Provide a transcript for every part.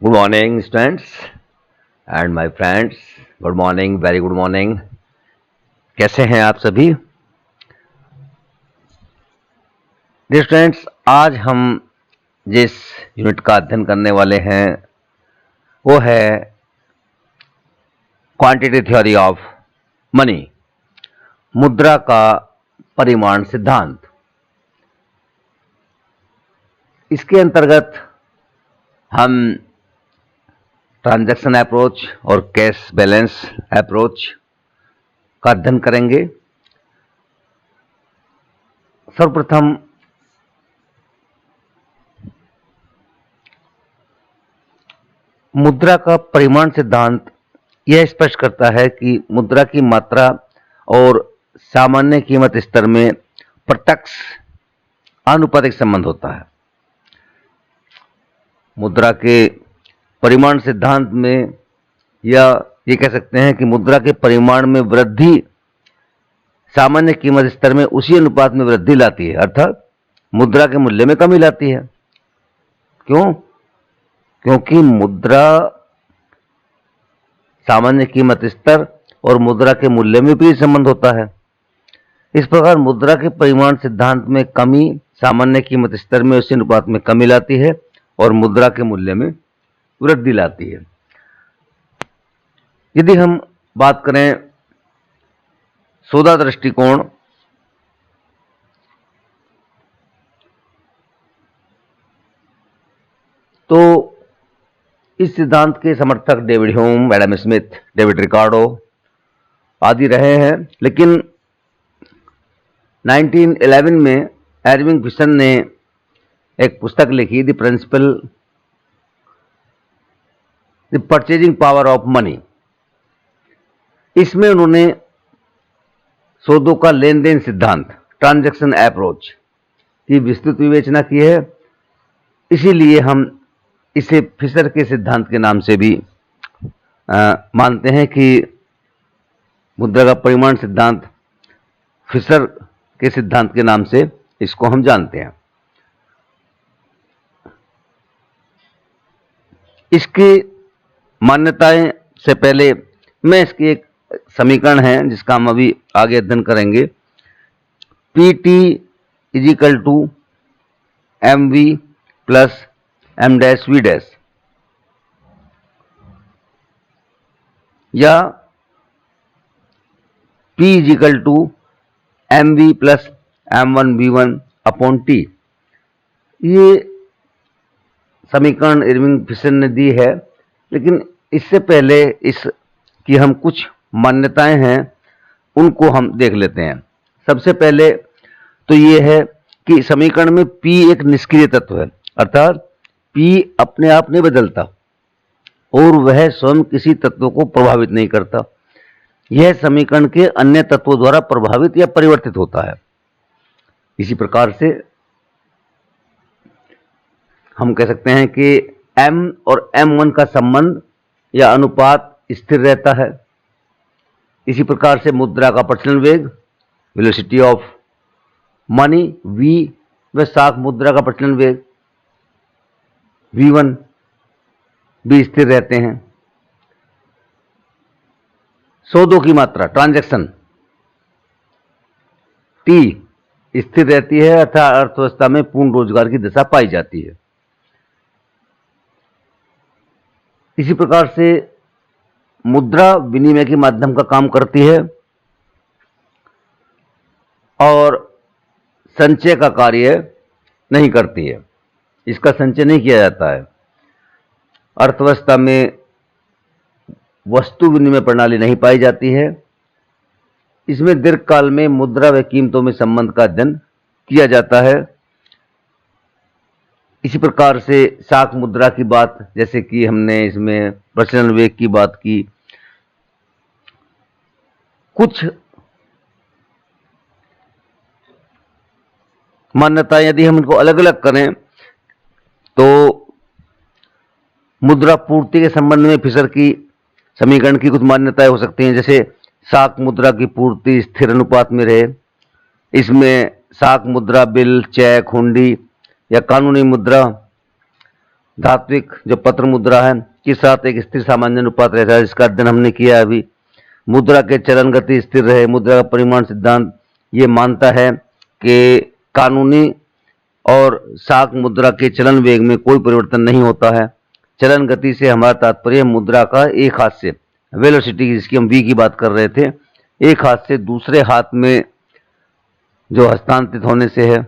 Good morning students and my friends. Good morning, very good morning. कैसे हैं आप सभी? डियर स्टूडेंट्स, आज हम जिस यूनिट का अध्ययन करने वाले हैं वो है क्वांटिटी थ्योरी ऑफ मनी, मुद्रा का परिमाण सिद्धांत। इसके अंतर्गत हम ट्रांजैक्शन अप्रोच और कैश बैलेंस अप्रोच का अध्ययन करेंगे। सर्वप्रथम मुद्रा का परिमाण सिद्धांत यह स्पष्ट करता है कि मुद्रा की मात्रा और सामान्य कीमत स्तर में प्रत्यक्ष आनुपातिक संबंध होता है। मुद्रा के परिमाण सिद्धांत में या ये कह सकते हैं कि मुद्रा के परिमाण में वृद्धि सामान्य कीमत स्तर में उसी अनुपात में वृद्धि लाती है, अर्थात मुद्रा के मूल्य में कमी लाती है। क्यों? क्योंकि मुद्रा सामान्य कीमत स्तर और मुद्रा के मूल्य में भी संबंध होता है। इस प्रकार मुद्रा के परिमाण सिद्धांत में कमी सामान्य कीमत स्तर में उसी अनुपात में कमी लाती है और मुद्रा के मूल्य में वृद्धि लाती है। यदि हम बात करें सौदा दृष्टिकोण, तो इस सिद्धांत के समर्थक David Hume, Adam Smith, David Ricardo आदि रहे हैं, लेकिन 1911 में एरविंग फिशर ने एक पुस्तक लिखी, the principal the purchasing power of money. इसमें उन्होंने सौदों का लेन देन सिद्धांत, ट्रांजैक्शन अप्रोच की विस्तृत विवेचना की है। इसीलिए हम इसे फिशर के सिद्धांत के नाम से भी मानते हैं कि मुद्रा का परिमाण सिद्धांत फिशर के सिद्धांत के नाम से इसको हम जानते हैं। इसकी मान्यताएं से पहले मैं इसकी एक समीकरण है जिसका हम अभी आगे अध्ययन करेंगे। PT is equal to MV plus M dash V dash, या P is equal to MV plus M1V1 upon T। ये समीकरण इरविंग फिशर ने दी है, लेकिन इससे पहले इसकी हम कुछ मान्यताएं हैं उनको हम देख लेते हैं। सबसे पहले तो ये है कि समीकरण में P एक निष्क्रिय तत्व है, अर्थात P अपने आप नहीं बदलता और वह स्वयं किसी तत्व को प्रभावित नहीं करता। यह समीकरण के अन्य तत्वों द्वारा प्रभावित या परिवर्तित होता है। इसी प्रकार से हम कह सकते हैं कि M और M1 का संबंध या अनुपात स्थिर रहता है। इसी प्रकार से मुद्रा का प्रचलन वेग, वेलोसिटी ऑफ मनी, V व साख मुद्रा का प्रचलन वेग V1 भी स्थिर रहते हैं। सौदों की मात्रा, ट्रांजैक्शन T स्थिर रहती है, अर्थात अर्थव्यवस्था में पूर्ण रोजगार की दशा पाई जाती है। इसी प्रकार से मुद्रा विनिमय के माध्यम का काम करती है और संचय का कार्य नहीं करती है। इसका संचय नहीं किया जाता है। अर्थव्यवस्था में वस्तु विनिमय प्रणाली नहीं पाई जाती है। इसमें दीर्घकाल में मुद्रा व कीमतों में संबंध का अध्ययन किया जाता है। इसी प्रकार से साख मुद्रा की बात, जैसे कि हमने इसमें प्रचलन वेग की बात की, कुछ मान्यताएं यदि हम इनको अलग अलग करें तो मुद्रा पूर्ति के संबंध में फिशर की समीकरण की कुछ मान्यताएं हो सकती हैं। जैसे साख मुद्रा की पूर्ति स्थिर अनुपात में रहे। इसमें साख मुद्रा बिल, चेक, हुंडी या कानूनी मुद्रा धात्विक जो पत्र मुद्रा है के साथ एक स्थिर सामान्य अनुपात रहता है, जिसका अध्ययन हमने किया अभी। मुद्रा के चलन गति स्थिर रहे। मुद्रा का परिमाण सिद्धांत ये मानता है कि कानूनी और साख मुद्रा के चलन वेग में कोई परिवर्तन नहीं होता है। चलन गति से हमारा तात्पर्य मुद्रा का एक हाथ से वेलोसिटी, जिसकी हम v की बात कर रहे थे, एक हाथ से दूसरे हाथ में जो हस्तांतरित होने से है।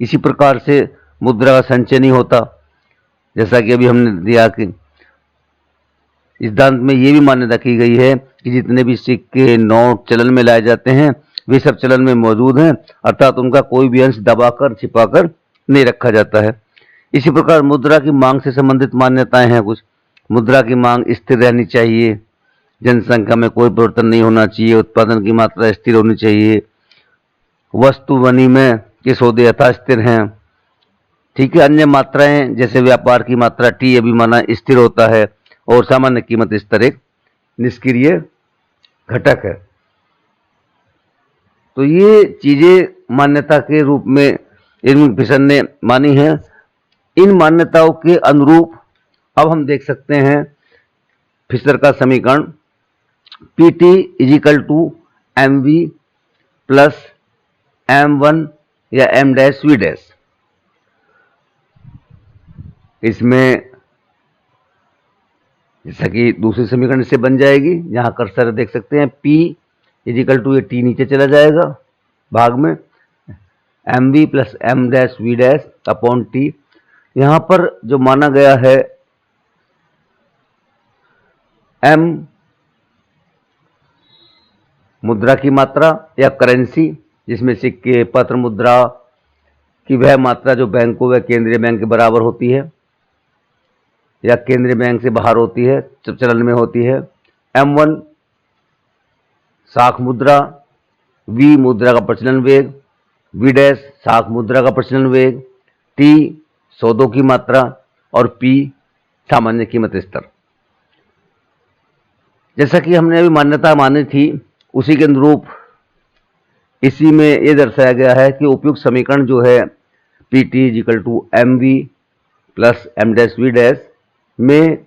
इसी प्रकार से मुद्रा का संचय नहीं होता, जैसा कि अभी हमने दिया कि इस सिद्धांत में ये भी मान्यता की गई है कि जितने भी सिक्के नोट चलन में लाए जाते हैं वे सब चलन में मौजूद हैं, अर्थात उनका कोई भी अंश दबाकर छिपाकर नहीं रखा जाता है। इसी प्रकार मुद्रा की मांग से संबंधित मान्यताएं हैं कुछ। मुद्रा की मांग स्थिर रहनी चाहिए, जनसंख्या में कोई परिवर्तन नहीं होना चाहिए, उत्पादन की मात्रा स्थिर होनी चाहिए, वस्तु विनिमय के सौदे यथास्थिर हैं। ठीक है। अन्य मात्राएं जैसे व्यापार की मात्रा टी अभी माना स्थिर होता है, और सामान्य कीमत स्तर एक निष्क्रिय घटक है। तो ये चीजें मान्यता के रूप में इरविंग फिशर ने मानी है। इन मान्यताओं के अनुरूप अब हम देख सकते हैं फिशर का समीकरण PT is equal to MV plus M1 या M डैश V डैश। इसमें जैसा कि दूसरी समीकरण से बन जाएगी, जहां कर्सर देख सकते हैं P इजिकल टू, ये T नीचे चला जाएगा भाग में, MV plus M dash V dash upon T। यहां पर जो माना गया है M मुद्रा की मात्रा या करेंसी, जिसमें सिक्के पत्र मुद्रा की वह मात्रा जो बैंकों व केंद्रीय बैंक के बराबर होती है या केंद्रीय बैंक से बाहर होती है, चलन में होती है। M1 साख मुद्रा, V मुद्रा का प्रचलन वेग, V डैश साख मुद्रा का प्रचलन वेग, T सौदों की मात्रा और P सामान्य कीमत स्तर। जैसा कि हमने अभी मान्यता मानी थी, उसी के अनुरूप इसी में यह दर्शाया गया है कि उपयुक्त समीकरण जो है PT is equal to MV plus M dash V dash में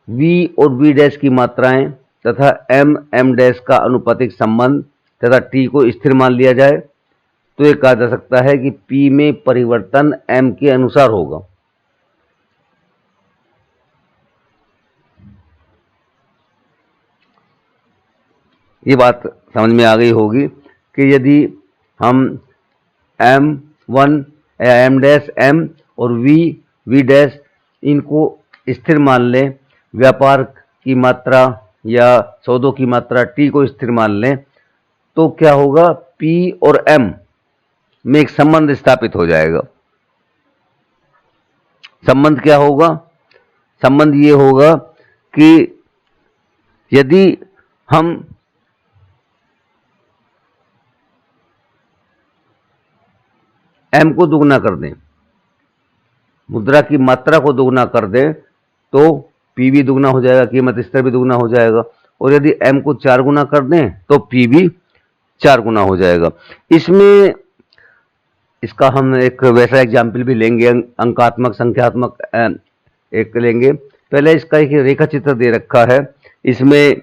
V और V डैश की मात्राएं तथा M डैश का अनुपातिक संबंध तथा T को स्थिर मान लिया जाए, तो यह कहा जा सकता है कि P में परिवर्तन M के अनुसार होगा। ये बात समझ में आ गई होगी कि यदि हम M1 या M डैश M और V डैश इनको स्थिर मान लें, व्यापार की मात्रा या सौदों की मात्रा T को स्थिर मान लें, तो क्या होगा, P और M में एक संबंध स्थापित हो जाएगा। संबंध क्या होगा? संबंध ये होगा कि यदि हम M को दुगना कर दें, मुद्रा की मात्रा को दुगना कर दें, तो P भी दुगना हो जाएगा, कीमत स्तर भी दुगना हो जाएगा। और यदि M को 4 गुना कर दें तो P भी 4 गुना हो जाएगा। इसमें इसका हम एक वैसा एग्जाम्पल भी लेंगे, अंकात्मक संख्यात्मक एक लेंगे। पहले इसका एक रेखा चित्र दे रखा है। इसमें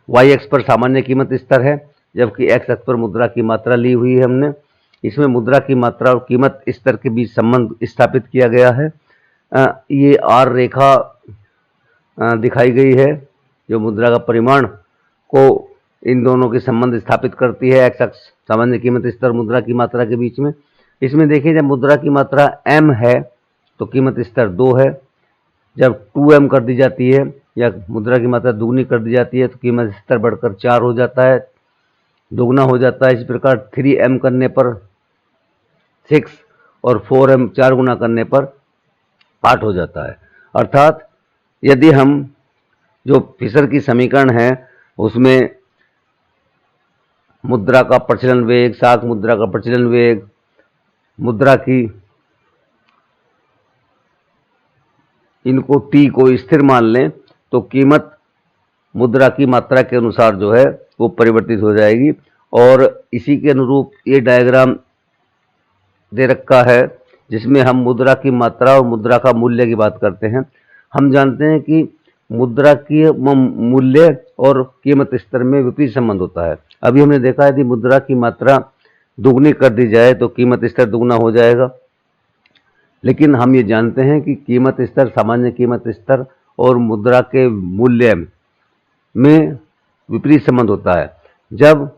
y अक्ष पर सामान्य कीमत स्तर है, जबकि x अक्ष पर मुद्रा की मात्रा ली हुई है हमने। इसमें मुद्रा की मात्रा और कीमत स्तर के बीच संबंध स्थापित किया गया है। ये R रेखा दिखाई गई है जो मुद्रा का परिमाण को इन दोनों के संबंध स्थापित करती है, x अक्ष सामान्य कीमत स्तर मुद्रा की मात्रा के बीच में। इसमें देखिए, जब मुद्रा की मात्रा M है तो कीमत स्तर 2 है। जब 2M कर दी जाती है या मुद्रा की मात्रा दुगनी कर दी जाती है तो कीमत स्तर बढ़कर 4 हो जाता है, दुगना हो जाता है। इस प्रकार 3M करने पर 6 और 4M 4 गुना करने पर 8 हो जाता है। अर्थात यदि हम जो फिशर की समीकरण है उसमें मुद्रा का प्रचलन वेग, साख मुद्रा का प्रचलन वेग, मुद्रा की इनको T को स्थिर मान लें, तो कीमत मुद्रा की मात्रा के अनुसार जो है वो परिवर्तित हो जाएगी। और इसी के अनुरूप ये डायग्राम दे रखा है जिसमें हम मुद्रा की मात्रा और मुद्रा का मूल्य की बात करते हैं। हम जानते हैं कि मुद्रा की मूल्य और कीमत स्तर में विपरीत संबंध होता है। अभी हमने देखा यदि मुद्रा की मात्रा दुगनी कर दी जाए तो कीमत स्तर दुगना हो जाएगा, लेकिन हम ये जानते हैं कि कीमत स्तर, सामान्य कीमत स्तर और मुद्रा के मूल्य में विपरीत संबंध होता है। जब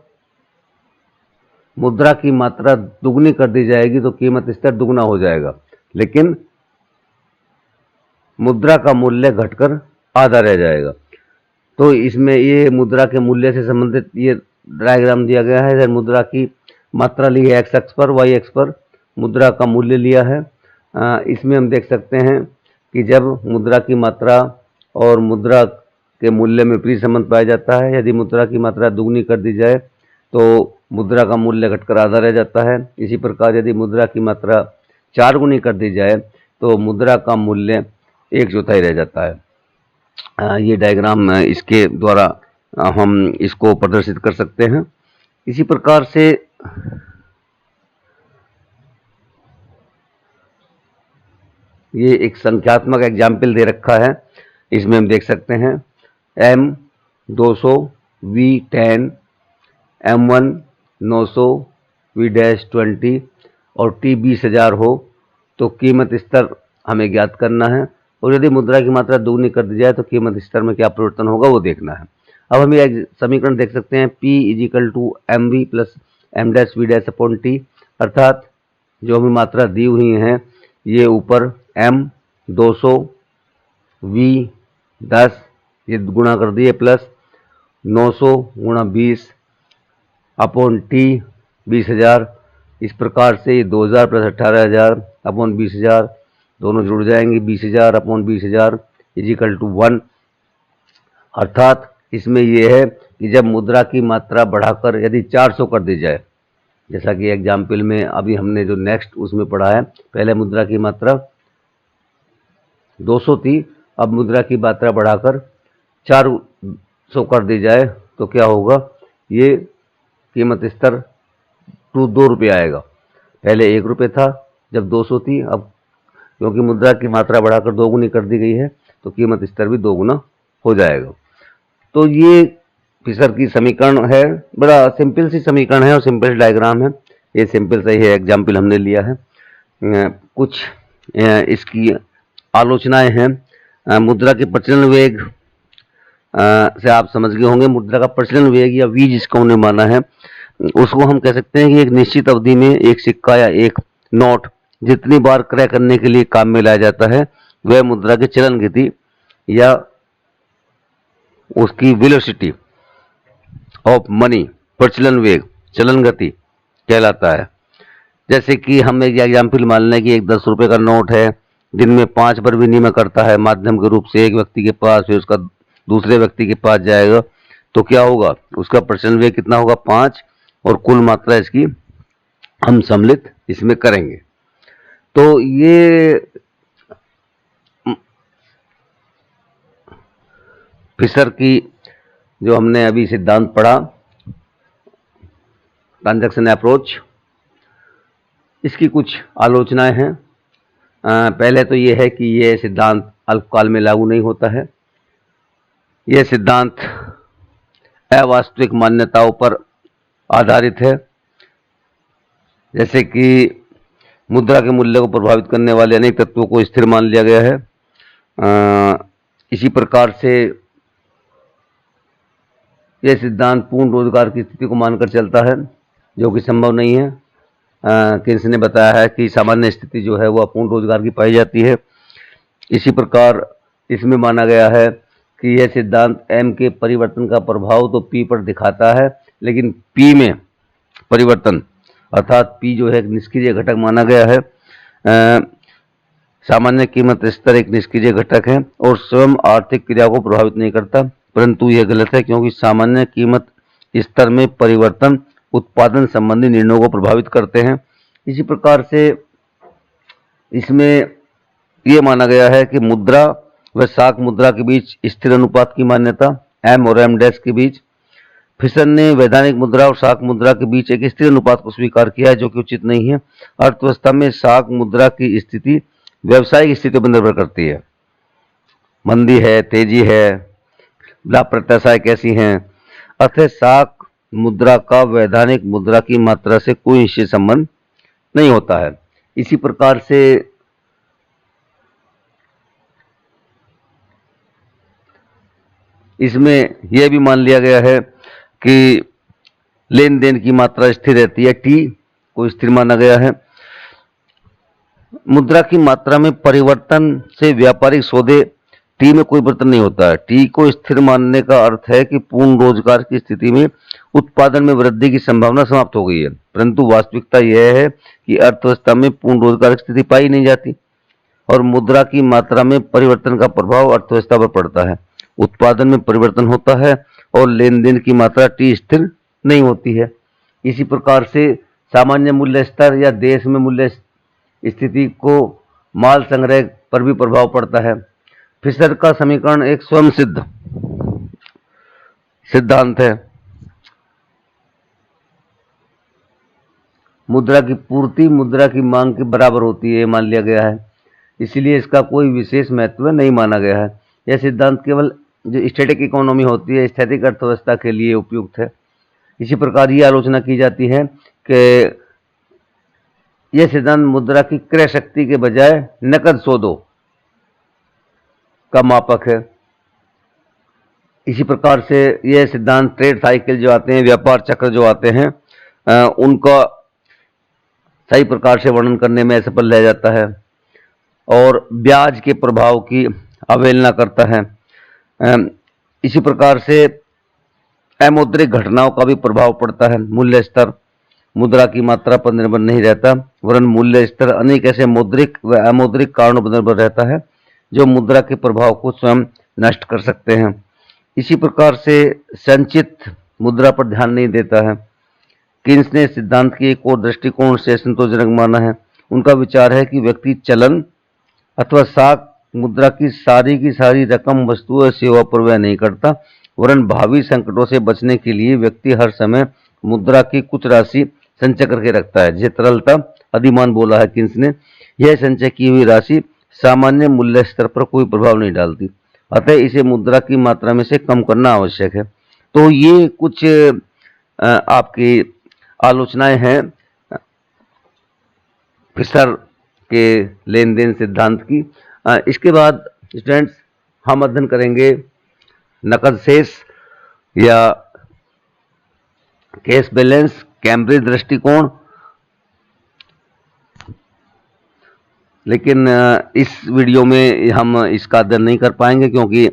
मुद्रा की मात्रा दुगनी कर दी जाएगी तो कीमत स्तर दुगना हो जाएगा, लेकिन मुद्रा का मूल्य घटकर आधा रह जाएगा। तो इसमें ये मुद्रा के मूल्य से संबंधित ये डायग्राम दिया गया है। इधर मुद्रा की मात्रा ली है x अक्ष पर, y अक्ष पर मुद्रा का मूल्य लिया है। इसमें हम देख सकते हैं कि जब मुद्रा की मात्रा और मुद्रा के मूल्य में विपरीत संबंध पाया जाता है, यदि मुद्रा की मात्रा दुगनी कर दी जाए तो मुद्रा का मूल्य घटकर आधा रह जाता है। इसी प्रकार यदि मुद्रा की मात्रा 4 गुनी कर दी जाए तो मुद्रा का मूल्य 1/4 रह जाता है। ये डायग्राम इसके द्वारा हम इसको प्रदर्शित कर सकते हैं। इसी प्रकार से ये एक संख्यात्मक एग्जाम्पल दे रखा है। इसमें हम देख सकते हैं M200, V10, M1 900, V-20 और T 20,000 हो तो कीमत स्तर हमें ज्ञात करना है, और यदि मुद्रा की मात्रा दुगनी कर दी जाए तो कीमत स्तर में क्या परिवर्तन होगा वो देखना है। अब हम एक समीकरण देख सकते हैं P = mv + m-v' अर्थात जो हमें मात्रा दी हुई है ये ऊपर M 200 V 10 ये गुणा कर दिए प्लस 900 गुणा 20 अपॉन T 20,000। इस प्रकार से ये 2,000 प्लस 18,000 अपॉन 20,000 दोनों जुड़ जाएंगे। 20,000 अपॉन 20,000 = 1। अर्थात इसमें यह है कि जब मुद्रा की मात्रा बढ़ाकर यदि 400 कर दी जाए, जैसा कि एग्जाम्पल में अभी हमने जो नेक्स्ट उसमें पढ़ा है, पहले मुद्रा की मात्रा 200 थी, अब मुद्रा की मात्रा बढ़ाकर 400 कर दी जाए तो क्या होगा, ये कीमत स्तर 2 रुपये आएगा। पहले 1 रुपये था जब 200 थी, अब क्योंकि मुद्रा की मात्रा बढ़ाकर 2 गुनी कर दी गई है तो कीमत स्तर भी 2 गुना हो जाएगा। तो ये फिशर की समीकरण है, बड़ा सिंपल सी समीकरण है और सिंपल डायग्राम है। ये सिंपल सा ही एग्जाम्पल हमने लिया है। कुछ इसकी आलोचनाएं हैं। मुद्रा के प्रचलन वेग से आप समझ गए होंगे। मुद्रा का प्रचलन वेग या वी जिसको हमने माना है उसको हम कह सकते हैं कि एक निश्चित अवधि में एक सिक्का या एक नोट जितनी बार क्रय करने के लिए काम में लाया जाता है वह मुद्रा की चलन गति या उसकी वेलोसिटी ऑफ मनी, प्रचलन वेग, चलन गति कहलाता है। जैसे कि हम एक एग्जाम्पल मान लें कि एक 10 रुपये का नोट है, दिन में 5 बार विनिमय करता है माध्यम के रूप से एक व्यक्ति के पास, फिर उसका दूसरे व्यक्ति के पास जाएगा तो क्या होगा, उसका प्रचलन वेग कितना होगा, 5, और कुल मात्रा इसकी हम सम्मिलित इसमें करेंगे। तो ये फिशर की जो हमने अभी सिद्धांत पढ़ा, ट्रांजैक्शन अप्रोच, इसकी कुछ आलोचनाएं हैं। पहले तो ये है कि यह सिद्धांत अल्पकाल में लागू नहीं होता है। यह सिद्धांत अवास्तविक मान्यताओं पर आधारित है, जैसे कि मुद्रा के मूल्य को प्रभावित करने वाले अनेक तत्वों को स्थिर मान लिया गया है। इसी प्रकार से यह सिद्धांत पूर्ण रोजगार की स्थिति को मानकर चलता है, जो कि संभव नहीं है। किन्स ने बताया है कि सामान्य स्थिति जो है वह पूर्ण रोजगार की पाई जाती है। इसी प्रकार इसमें माना गया है कि यह सिद्धांत M के परिवर्तन का प्रभाव तो P पर दिखाता है, लेकिन P में परिवर्तन अर्थात P जो है एक निष्क्रिय घटक माना गया है। सामान्य कीमत स्तर एक निष्क्रिय घटक है और स्वयं आर्थिक क्रिया को प्रभावित नहीं करता, परंतु यह गलत है क्योंकि सामान्य कीमत स्तर में परिवर्तन उत्पादन संबंधी निर्णयों को प्रभावित करते हैं। इसी प्रकार से इसमें यह माना गया है कि मुद्रा व साख मुद्रा के बीच स्थिर अनुपात की मान्यता M और M' के बीच फिशर ने वैधानिक मुद्रा और शाख मुद्रा के बीच एक स्थिर अनुपात को स्वीकार किया है, जो कि उचित नहीं है। अर्थव्यवस्था में शाख मुद्रा की स्थिति व्यावसायिक स्थिति पर निर्भर करती है। मंदी है, तेजी है, लाभप्रदताएं कैसी हैं। अतः शाख मुद्रा का वैधानिक मुद्रा की मात्रा से कोई निश्चित संबंध नहीं होता है। इसी प्रकार से इसमें यह भी मान लिया गया है कि लेन देन की मात्रा स्थिर रहती है, टी को स्थिर माना गया है। मुद्रा की मात्रा में परिवर्तन से व्यापारिक सौदे टी में कोई परिवर्तन नहीं होता है। टी को स्थिर मानने का अर्थ है कि पूर्ण रोजगार की स्थिति में उत्पादन में वृद्धि की संभावना समाप्त हो गई है, परंतु वास्तविकता यह है कि अर्थव्यवस्था में पूर्ण रोजगार की स्थिति पाई नहीं जाती और मुद्रा की मात्रा में परिवर्तन का प्रभाव अर्थव्यवस्था पर पड़ता है। उत्पादन में परिवर्तन होता है और लेन देन की मात्रा टी स्थिर नहीं होती है। इसी प्रकार से सामान्य मूल्य स्तर या देश में मूल्य स्थिति को माल संग्रह पर भी प्रभाव पड़ता है। फिशर का समीकरण एक स्वयं सिद्ध सिद्धांत है। मुद्रा की पूर्ति मुद्रा की मांग के बराबर होती है, मान लिया गया है, इसलिए इसका कोई विशेष महत्व नहीं माना गया है। यह सिद्धांत केवल जो स्टैटिक इकोनॉमी होती है, स्थैतिक अर्थव्यवस्था के लिए उपयुक्त है। इसी प्रकार ये आलोचना की जाती है कि यह सिद्धांत मुद्रा की क्रय शक्ति के बजाय नकद सौदों का मापक है। इसी प्रकार से यह सिद्धांत ट्रेड साइकिल जो आते हैं, व्यापार चक्र जो आते हैं, उनका सही प्रकार से वर्णन करने में असफल रह जाता है और ब्याज के प्रभाव की अवहेलना करता है। इसी प्रकार से अमौद्रिक घटनाओं का भी प्रभाव पड़ता है। मूल्य स्तर मुद्रा की मात्रा पर निर्भर नहीं रहता, वरन मूल्य स्तर अनेक ऐसे मौद्रिक व अमौद्रिक कारणों पर निर्भर रहता है जो मुद्रा के प्रभाव को स्वयं नष्ट कर सकते हैं। इसी प्रकार से संचित मुद्रा पर ध्यान नहीं देता है। कीन्स ने सिद्धांत की एक और दृष्टिकोण से संतोषजनक माना है। उनका विचार है कि व्यक्ति चलन अथवा शाख मुद्रा की सारी रकम वस्तु और सेवा पर व्यय नहीं करता, वरन भावी संकटों से बचने के लिए व्यक्ति हर समय मुद्रा की कुछ राशि संचय करके रखता है, जिसे तरलता अधिमान बोला है कीन्स ने। यह संचय की हुई राशि सामान्य मूल्य स्तर पर कोई प्रभाव नहीं डालती, अतः इसे मुद्रा की मात्रा में से कम करना आवश्यक है। तो ये कुछ आपकी आलोचनाएं हैं फिशर के लेन देन सिद्धांत की। इसके बाद स्टूडेंट्स हम अध्ययन करेंगे नकद शेष या कैश बैलेंस, कैम्ब्रिज दृष्टिकोण। लेकिन इस वीडियो में हम इसका अध्ययन नहीं कर पाएंगे क्योंकि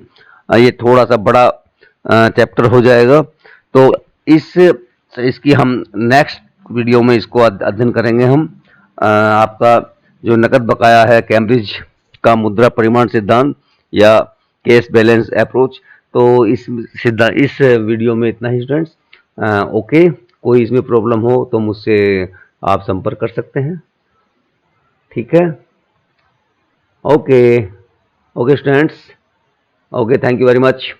ये थोड़ा सा बड़ा चैप्टर हो जाएगा। तो इसकी हम नेक्स्ट वीडियो में इसको अध्ययन करेंगे। हम आपका जो नकद बकाया है, कैम्ब्रिज का मुद्रा परिमाण सिद्धांत या कैश बैलेंस अप्रोच। तो इस वीडियो में इतना ही स्टूडेंट्स। ओके, कोई इसमें प्रॉब्लम हो तो मुझसे आप संपर्क कर सकते हैं, ठीक है। Okay students, okay, thank you very much.